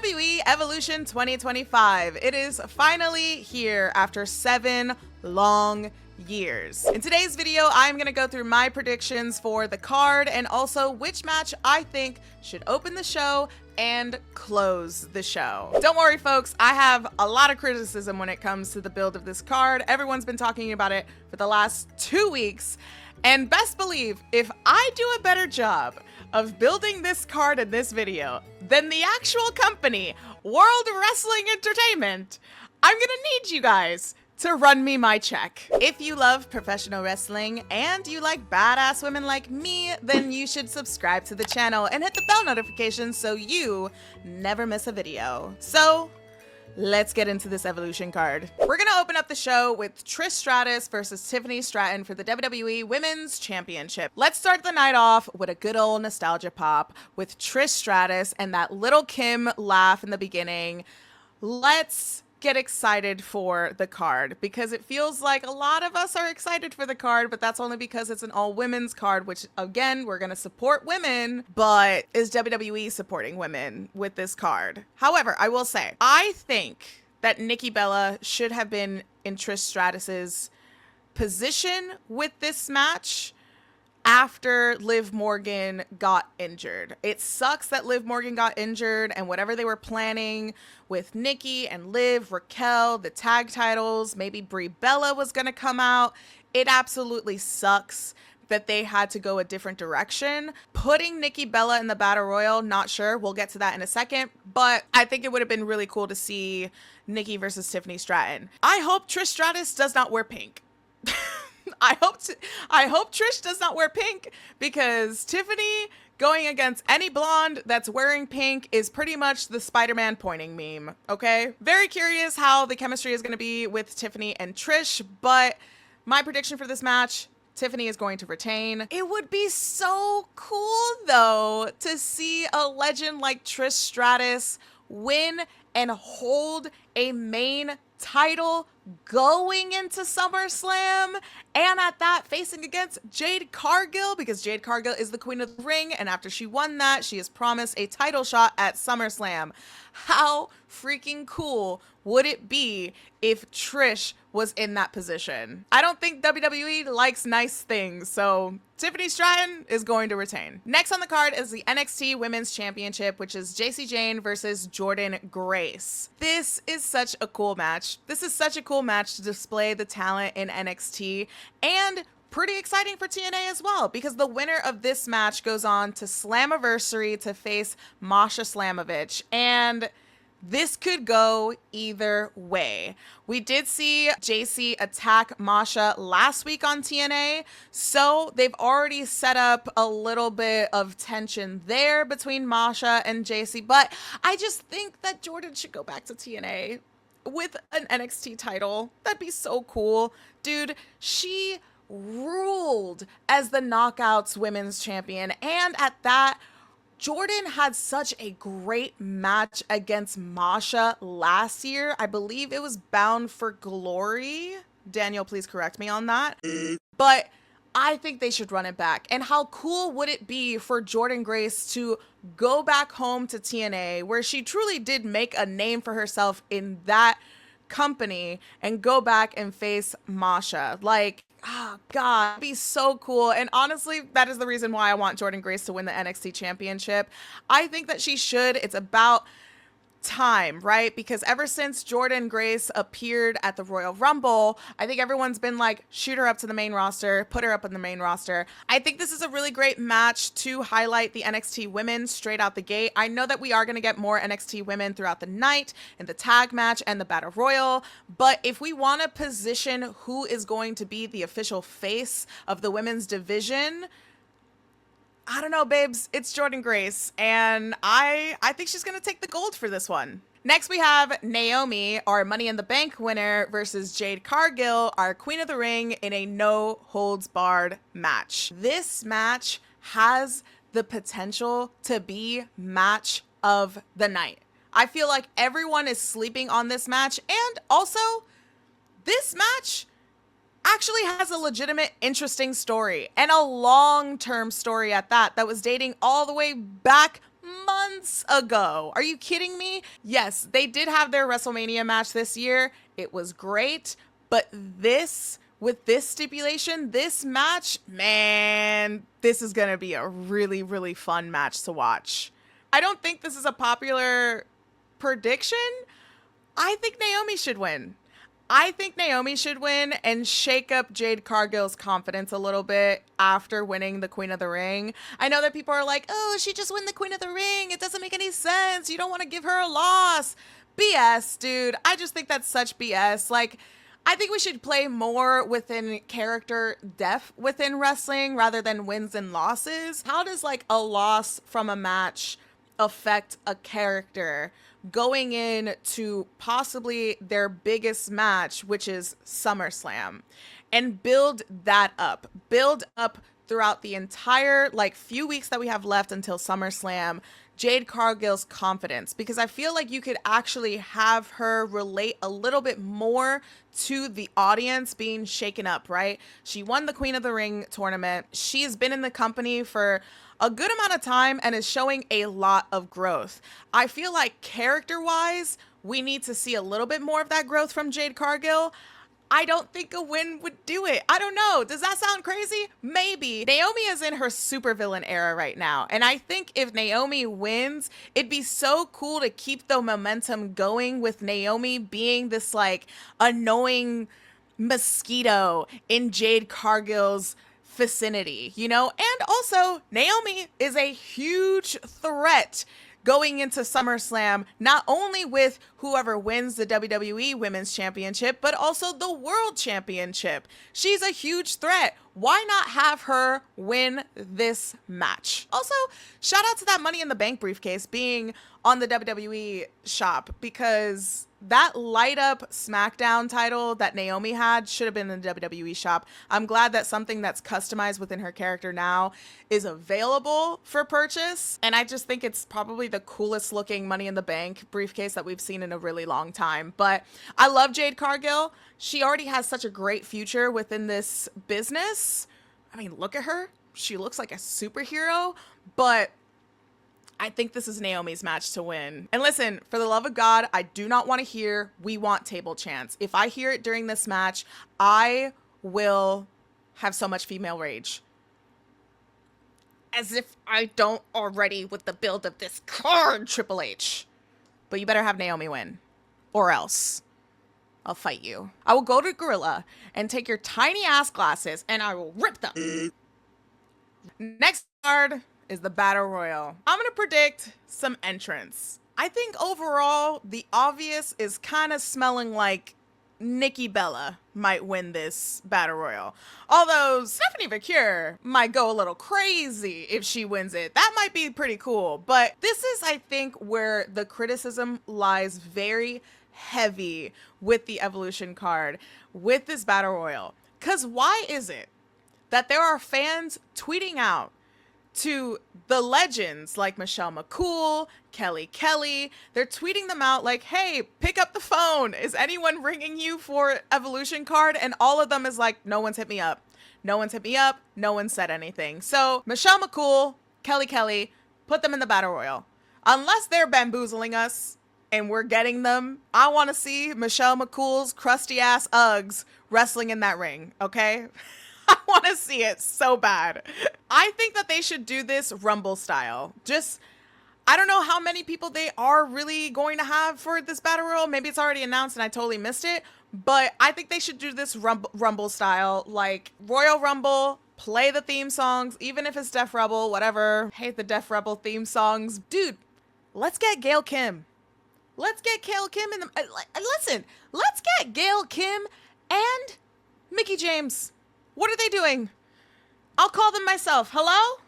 WWE Evolution 2025. It is finally here after 7 long years. In today's video, I'm going to go through my predictions for the card and also which match I think should open the show and close the show. Don't worry, folks, I have a lot of criticism when it comes to the build of this card. Everyone's been talking about it for the last 2 weeks, and best believe if I do a better job of building this card in this video than the actual company, World Wrestling Entertainment, I'm gonna need you guys to run me my check. If you love professional wrestling and you like badass women like me, then you should subscribe to the channel and hit the bell notification so you never miss a video. So let's get into this Evolution card. We're gonna open up the show with Trish Stratus versus Tiffany Stratton for the WWE Women's Championship. Let's start the night off with a good old nostalgia pop with Trish Stratus and that little Kim laugh in the beginning. Let's get excited for the card because it feels like a lot of us are excited for the card, but that's only because it's an all women's card, which again, we're going to support women, but is WWE supporting women with this card? However, I will say, I think that Nikki Bella should have been in Trish Stratus's position with this match after Liv Morgan got injured. It sucks that Liv Morgan got injured, and whatever they were planning with Nikki and Liv, Raquel, the tag titles, maybe Brie Bella was gonna come out. It absolutely sucks that they had to go a different direction. Putting Nikki Bella in the Battle Royal, not sure. We'll get to that in a second, but I think it would have been really cool to see Nikki versus Tiffany Stratton. I hope Trish Stratus does not wear pink. I hope Trish does not wear pink, because Tiffany going against any blonde that's wearing pink is pretty much the Spider-Man pointing meme, okay? Very curious how the chemistry is going to be with Tiffany and Trish, but my prediction for this match, Tiffany is going to retain. It would be so cool, though, to see a legend like Trish Stratus win and hold a main title going into SummerSlam, and at that facing against Jade Cargill, because Jade Cargill is the queen of the ring, and after she won that, she is promised a title shot at SummerSlam. How freaking cool would it be if Trish was in that position? I don't think WWE likes nice things, so Tiffany Stratton is going to retain. Next on the card is the NXT Women's Championship, which is JC Jane versus Jordynne Grace. This is such a cool match. This is such a cool match to display the talent in NXT, and pretty exciting for TNA as well, because the winner of this match goes on to Slammiversary to face Masha Slamovich, and this could go either way. We did see JC attack Masha last week on TNA, so they've already set up a little bit of tension there between Masha and JC, but I just think that Jordynne should go back to TNA with an NXT title. That'd be so cool. Dude, she ruled as the Knockouts Women's Champion, and at that, Jordynne had such a great match against Masha last year. I believe it was Bound for Glory. Daniel, please correct me on that. But I think they should run it back. And how cool would it be for Jordynne Grace to go back home to TNA, where she truly did make a name for herself in that company, and go back and face Masha? Like, oh God, it'd be so cool. And honestly, that is the reason why I want Jordynne Grace to win the NXT Championship. I think that she should. It's about time, right? Because ever since Jordynne Grace appeared at the Royal Rumble, I think everyone's been like, shoot her up to the main roster, put her up on the main roster. I think this is a really great match to highlight the NXT women straight out the gate. I know that we are going to get more NXT women throughout the night in the tag match and the Battle Royal, but if we want to position who is going to be the official face of the women's division, I don't know, babes. It's Jordynne Grace, and I think she's going to take the gold for this one. Next, we have Naomi, our Money in the Bank winner, versus Jade Cargill, our Queen of the Ring, in a no-holds-barred match. This match has the potential to be match of the night. I feel like everyone is sleeping on this match, and also, this match actually has a legitimate, interesting story, and a long-term story at that was dating all the way back months ago. Are you kidding me? Yes, they did have their WrestleMania match this year. It was great, but with this stipulation, this match, man, this is gonna be a really, really fun match to watch. I don't think this is a popular prediction. I think Naomi should win. I think Naomi should win and shake up Jade Cargill's confidence a little bit after winning the Queen of the Ring. I know that people are like, oh, she just won the Queen of the Ring. It doesn't make any sense. You don't want to give her a loss. BS, dude. I just think that's such BS. Like, I think we should play more within character depth within wrestling rather than wins and losses. How does like a loss from a match affect a character going into possibly their biggest match, which is SummerSlam, and build up throughout the entire like few weeks that we have left until SummerSlam, Jade Cargill's confidence, because I feel like you could actually have her relate a little bit more to the audience being shaken up, right? She won the Queen of the Ring tournament. She's been in the company for a good amount of time and is showing a lot of growth. I feel like character-wise, we need to see a little bit more of that growth from Jade Cargill. I don't think a win would do it. I don't know. Does that sound crazy? Maybe. Naomi is in her supervillain era right now. And I think if Naomi wins, it'd be so cool to keep the momentum going with Naomi being this like annoying mosquito in Jade Cargill's vicinity, you know? And also, Naomi is a huge threat going into SummerSlam, not only with whoever wins the WWE Women's Championship, but also the World Championship. She's a huge threat. Why not have her win this match? Also, shout out to that Money in the Bank briefcase being on the WWE shop, because that light up SmackDown title that Naomi had should have been in the WWE shop. I'm glad that something that's customized within her character now is available for purchase. And I just think it's probably the coolest looking Money in the Bank briefcase that we've seen in a really long time. But I love Jade Cargill. She already has such a great future within this business. I mean, look at her. She looks like a superhero, but I think this is Naomi's match to win. And listen, for the love of God, I do not want to hear "we want table chants." If I hear it during this match, I will have so much female rage. As if I don't already with the build of this card, Triple H. But you better have Naomi win, or else I'll fight you. I will go to Gorilla and take your tiny ass glasses and I will rip them. Next card is the Battle Royal. I'm gonna predict some entrants. I think overall, the obvious is kind of smelling like Nikki Bella might win this Battle Royal. Although Stephanie McCure might go a little crazy if she wins it. That might be pretty cool. But this is, I think, where the criticism lies very heavy with the Evolution card, with this Battle Royal. Because why is it that there are fans tweeting out to the legends like Michelle McCool, Kelly, they're tweeting them out like, hey, pick up the phone. Is anyone ringing you for Evolution card? And all of them is like, no one's hit me up. No one's hit me up. No one said anything. So Michelle McCool, Kelly, put them in the Battle Royal. Unless they're bamboozling us and we're getting them, I want to see Michelle McCool's crusty ass Uggs wrestling in that ring, okay? I want to see it so bad. I think that they should do this Rumble style. Just, I don't know how many people they are really going to have for this Battle Royal. Maybe it's already announced and I totally missed it. But I think they should do this Rumble style, like Royal Rumble, play the theme songs, even if it's Def Rebel, whatever. Hate the Def Rebel theme songs. Dude, let's get Gail Kim. Let's get Gail Kim in the... listen, let's get Gail Kim and Mickie James. What are they doing? I'll call them myself. Hello?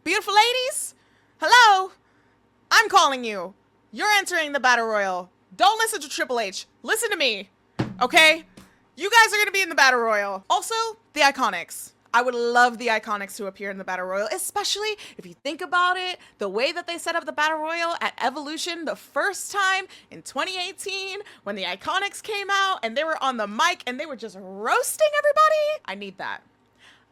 Beautiful ladies? Hello? I'm calling you. You're entering the Battle Royal. Don't listen to Triple H. Listen to me. Okay? You guys are going to be in the Battle Royal. Also, the Iconics. I would love the Iconics to appear in the Battle Royal, especially if you think about it, the way that they set up the Battle Royal at Evolution the first time in 2018 when the Iconics came out and they were on the mic and they were just roasting everybody. I need that.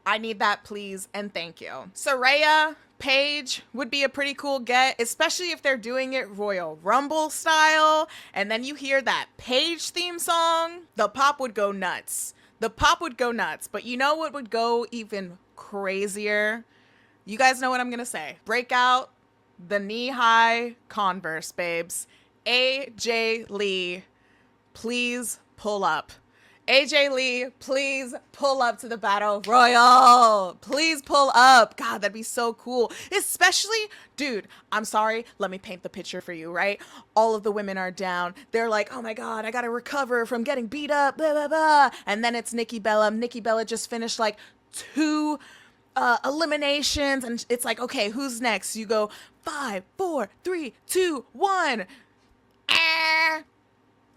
I need that, please, and thank you. Zarya, Paige would be a pretty cool get, especially if they're doing it Royal Rumble style, and then you hear that Paige theme song. The pop would go nuts. The pop would go nuts. But you know what would go even crazier? You guys know what I'm gonna say. Break out the knee-high Converse, babes. AJ Lee, please pull up. AJ Lee, please pull up to the Battle Royal. Please pull up. God, that'd be so cool. Especially, dude, I'm sorry. Let me paint the picture for you, right? All of the women are down. They're like, oh my God, I gotta recover from getting beat up, blah, blah, blah. And then it's Nikki Bella. Nikki Bella just finished like 2 eliminations. And it's like, okay, who's next? You go 5, 4, 3, 2, 1.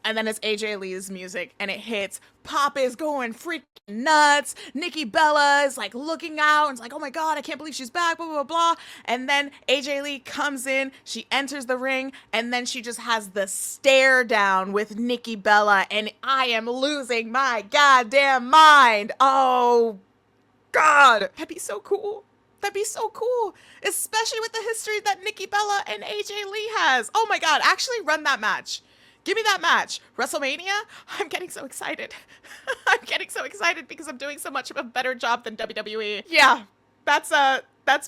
And then it's AJ Lee's music and it hits. Pop is going freaking nuts. Nikki Bella is like looking out and it's like, oh my God, I can't believe she's back, blah, blah, blah. And then AJ Lee comes in, she enters the ring, and then she just has the stare down with Nikki Bella, and I am losing my goddamn mind. Oh God, that'd be so cool. That'd be so cool, especially with the history that Nikki Bella and AJ Lee has. Oh my God, actually run that match. Give me that match. WrestleMania? I'm getting so excited. I'm getting so excited because I'm doing so much of a better job than WWE. Yeah, that's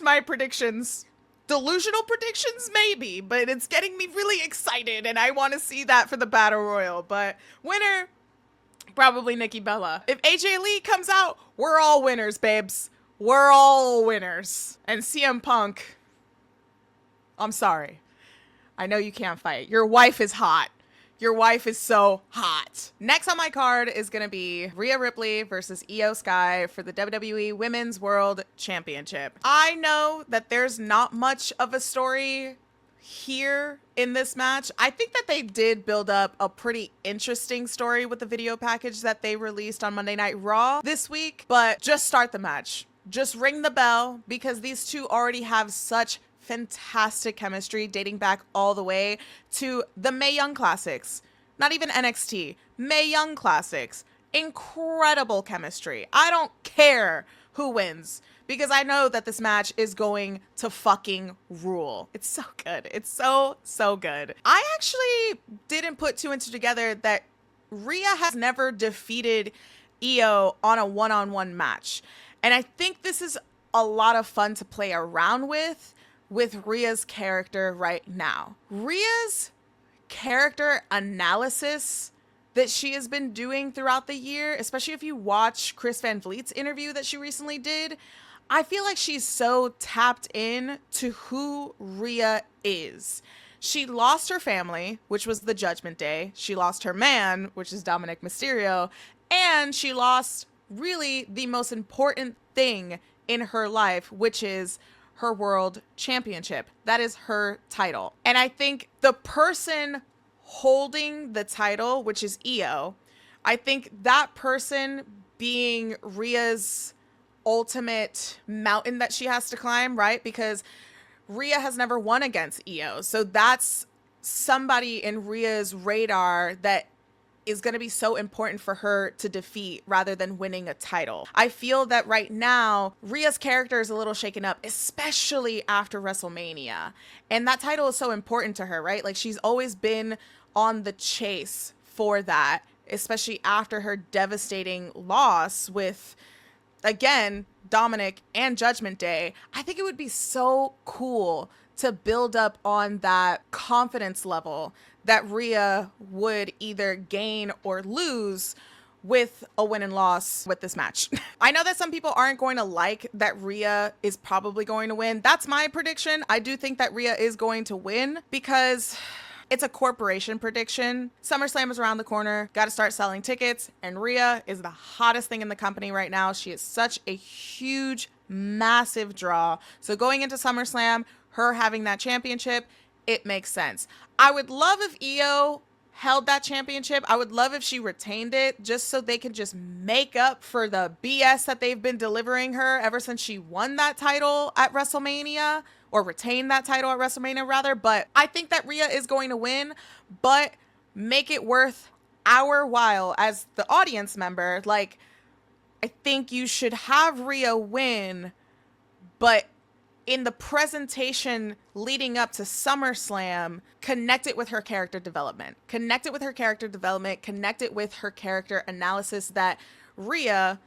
my predictions. Delusional predictions, maybe, but it's getting me really excited and I want to see that for the Battle Royal. But winner, probably Nikki Bella. If AJ Lee comes out, we're all winners, babes. We're all winners. And CM Punk, I'm sorry. I know you can't fight. Your wife is hot. Your wife is so hot. Next on my card is going to be Rhea Ripley versus Io Sky for the WWE Women's World Championship. I know that there's not much of a story here in this match. I think that they did build up a pretty interesting story with the video package that they released on Monday Night Raw this week, but just start the match. Just ring the bell because these two already have such fantastic chemistry dating back all the way to the Mae Young Classics. Not even NXT. Mae Young Classics. Incredible chemistry. I don't care who wins because I know that this match is going to fucking rule. It's so good. It's so, so good. I actually didn't put 2 and 2 together that Rhea has never defeated Io on a one-on-one match. And I think this is a lot of fun to play around with Rhea's character right now. Rhea's character analysis that she has been doing throughout the year, especially if you watch Chris Van Vliet's interview that she recently did, I feel like she's so tapped in to who Rhea is. She lost her family, which was the Judgment Day. She lost her man, which is Dominic Mysterio. And she lost really the most important thing in her life, which is her world championship. That is her title. And I think the person holding the title, which is Io, I think that person being Rhea's ultimate mountain that she has to climb, right? Because Rhea has never won against Io. So that's somebody in Rhea's radar that is going to be so important for her to defeat rather than winning a title. I feel that right now, Rhea's character is a little shaken up, especially after WrestleMania. And that title is so important to her, right? Like she's always been on the chase for that, especially after her devastating loss with, again, Dominic and Judgment Day. I think it would be so cool to build up on that confidence level that Rhea would either gain or lose with a win and loss with this match. I know that some people aren't going to like that Rhea is probably going to win. That's my prediction. I do think that Rhea is going to win because it's a corporation prediction. SummerSlam is around the corner. Got to start selling tickets. And Rhea is the hottest thing in the company right now. She is such a huge, massive draw. So going into SummerSlam, her having that championship, it makes sense. I would love if Io held that championship. I would love if she retained it just so they can just make up for the BS that they've been delivering her ever since she won that title at WrestleMania, or retained that title at WrestleMania rather. But I think that Rhea is going to win, but make it worth our while as the audience member. Like, I think you should have Rhea win, but in the presentation leading up to SummerSlam, connect it with her character development. Connect it with her character development. Connect it with her character analysis that Rhea,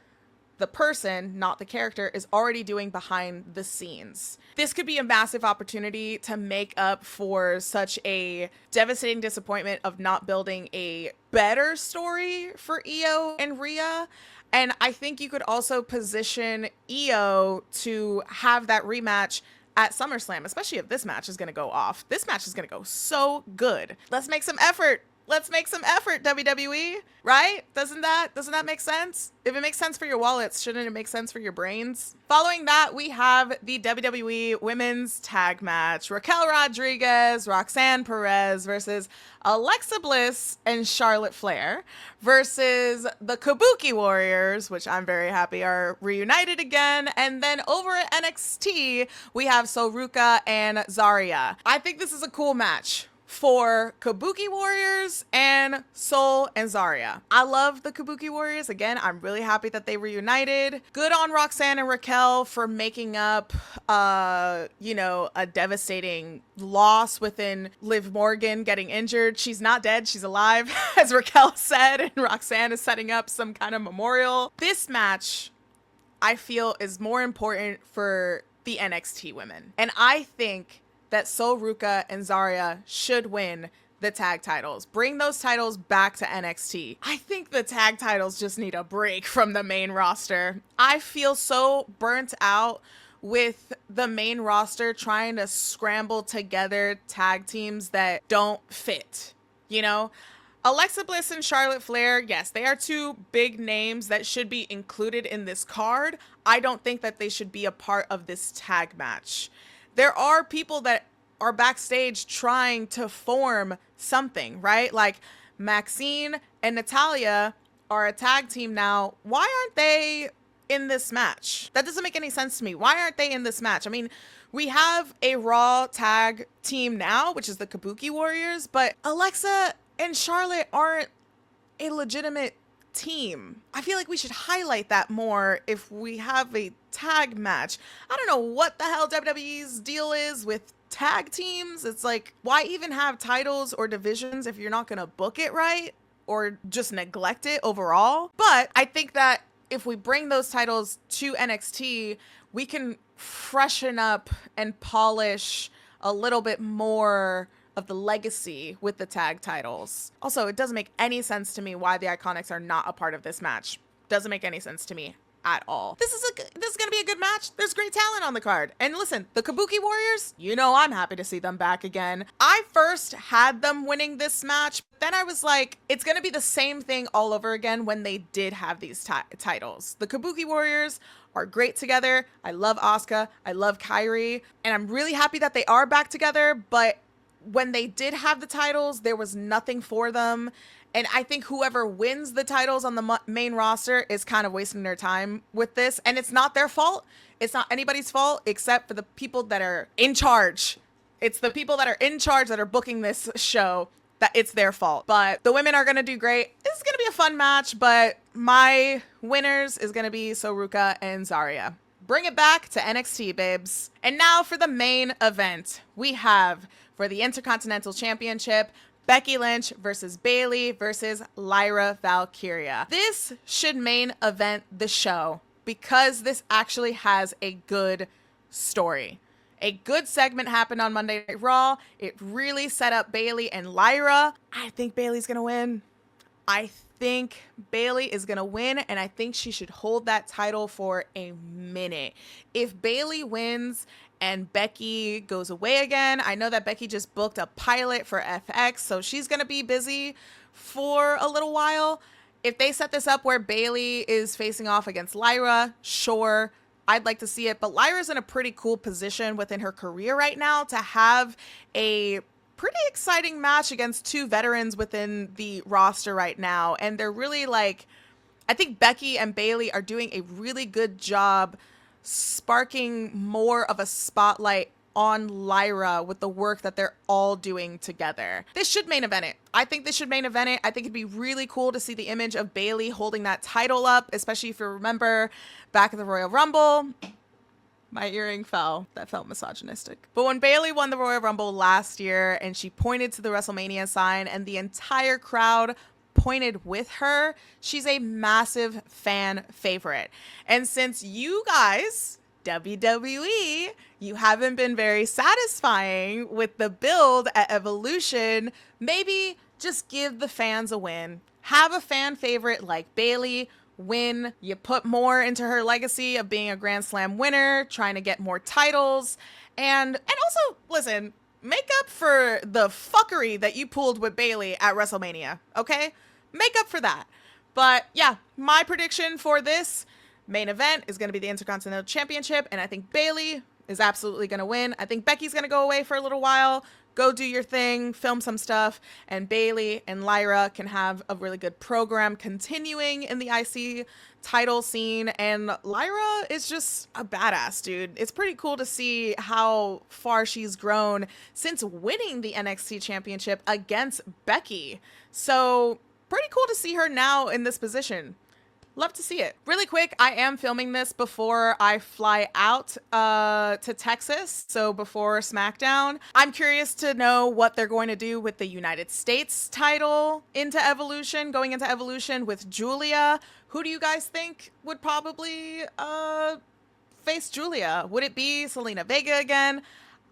the person, not the character, is already doing behind the scenes. This could be a massive opportunity to make up for such a devastating disappointment of not building a better story for Io and Rhea. And I think you could also position Io to have that rematch at SummerSlam, especially if this match is going to go off. This match is going to go so good. Let's make some effort. Let's make some effort, WWE, right? Doesn't that make sense? If it makes sense for your wallets, shouldn't it make sense for your brains? Following that, we have the WWE Women's Tag Match. Raquel Rodriguez, Roxanne Perez versus Alexa Bliss and Charlotte Flair versus the Kabuki Warriors, which I'm very happy are reunited again. And then over at NXT, we have Suka and Zarya. I think this is a cool match for Kabuki Warriors and Sol and Zarya. I love the Kabuki Warriors. Again, I'm really happy that they reunited. Good on Roxanne and Raquel for making up, a devastating loss within Liv Morgan getting injured. She's not dead, she's alive, as Raquel said, and Roxanne is setting up some kind of memorial. This match, I feel, is more important for the NXT women. And I think that Ruka and Zarya should win the tag titles. Bring those titles back to NXT. I think the tag titles just need a break from the main roster. I feel so burnt out with the main roster trying to scramble together tag teams that don't fit, Alexa Bliss and Charlotte Flair, yes, they are two big names that should be included in this card. I don't think that they should be a part of this tag match. There are people that are backstage trying to form something, right? Like Maxine and Natalya are a tag team now. Why aren't they in this match? That doesn't make any sense to me. Why aren't they in this match? I mean, we have a Raw tag team now, which is the Kabuki Warriors, but Alexa and Charlotte aren't a legitimate team. I feel like we should highlight that more if we have a tag match. I don't know what the hell WWE's deal is with tag teams. It's like, why even have titles or divisions if you're not going to book it right or just neglect it overall? But I think that if we bring those titles to NXT, we can freshen up and polish a little bit more of the legacy with the tag titles. Also, it doesn't make any sense to me why the Iconics are not a part of this match. Doesn't make any sense to me at all. This is gonna be a good match. There's great talent on the card. And listen, the Kabuki Warriors, I'm happy to see them back again. I first had them winning this match, but then I was like, it's gonna be the same thing all over again when they did have these titles. The Kabuki Warriors are great together. I love Asuka. I love Kairi. And I'm really happy that they are back together, but when they did have the titles, there was nothing for them. And I think whoever wins the titles on the main roster is kind of wasting their time with this. And it's not their fault. It's not anybody's fault except for the people that are in charge. It's the people that are in charge that are booking this show that it's their fault. But the women are going to do great. This is going to be a fun match, but my winners is going to be Ruka and Zarya. Bring it back to NXT, babes. And now for the main event. We have, for the Intercontinental Championship, Becky Lynch versus Bayley versus Lyra Valkyria. This should main event the show because this actually has a good story. A good segment happened on Monday Night Raw. It really set up Bayley and Lyra. I think Bayley's gonna win. I think Bayley is gonna win, and I think she should hold that title for a minute. If Bayley wins and Becky goes away again, I know that Becky just booked a pilot for FX, so she's gonna be busy for a little while. If they set this up where Bayley is facing off against Lyra, sure, I'd like to see it. But Lyra's in a pretty cool position within her career right now to have a pretty exciting match against two veterans within the roster right now. And they're really I think Becky and Bayley are doing a really good job sparking more of a spotlight on Lyra with the work that they're all doing together. This should main event it. I think this should main event it. I think it'd be really cool to see the image of Bayley holding that title up, especially if you remember back at the Royal Rumble. My earring fell. That felt misogynistic. But when Bayley won the Royal Rumble last year and she pointed to the WrestleMania sign and the entire crowd pointed with her, she's a massive fan favorite. And since you guys, WWE, you haven't been very satisfying with the build at Evolution, maybe just give the fans a win. Have a fan favorite like Bayley win. You put more into her legacy of being a Grand Slam winner, trying to get more titles, and also, listen, make up for the fuckery that you pulled with Bayley at WrestleMania, okay? Make up for that. But yeah, my prediction for this main event is going to be the Intercontinental Championship, and I think Bayley is absolutely going to win. I think Becky's going to go away for a little while, go do your thing, film some stuff, and Bayley and Lyra can have a really good program continuing in the IC title scene. And Lyra is just a badass, dude. It's pretty cool to see how far she's grown since winning the NXT Championship against Becky. So pretty cool to see her now in this position. Love to see it. Really quick, I am filming this before I fly out to Texas, so before SmackDown. I'm curious to know what they're going to do with the United States title into Evolution, going into Evolution with Julia. Who do you guys think would probably face Julia? Would it be Selena Vega again?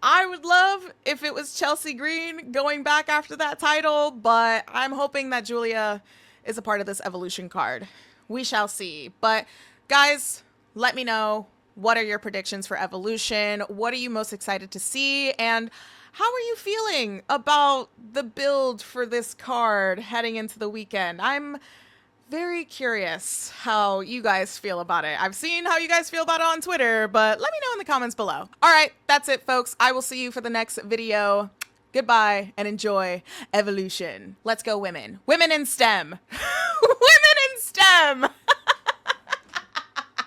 I would love if it was Chelsea Green going back after that title, but I'm hoping that Julia is a part of this Evolution card. We shall see. But guys, let me know, what are your predictions for Evolution? What are you most excited to see? And how are you feeling about the build for this card heading into the weekend? I'm very curious how you guys feel about it. I've seen how you guys feel about it on Twitter, but let me know in the comments below. All right, that's it, folks. I will see you for the next video. Goodbye and enjoy Evolution. Let's go, women. Women in STEM. Women in STEM.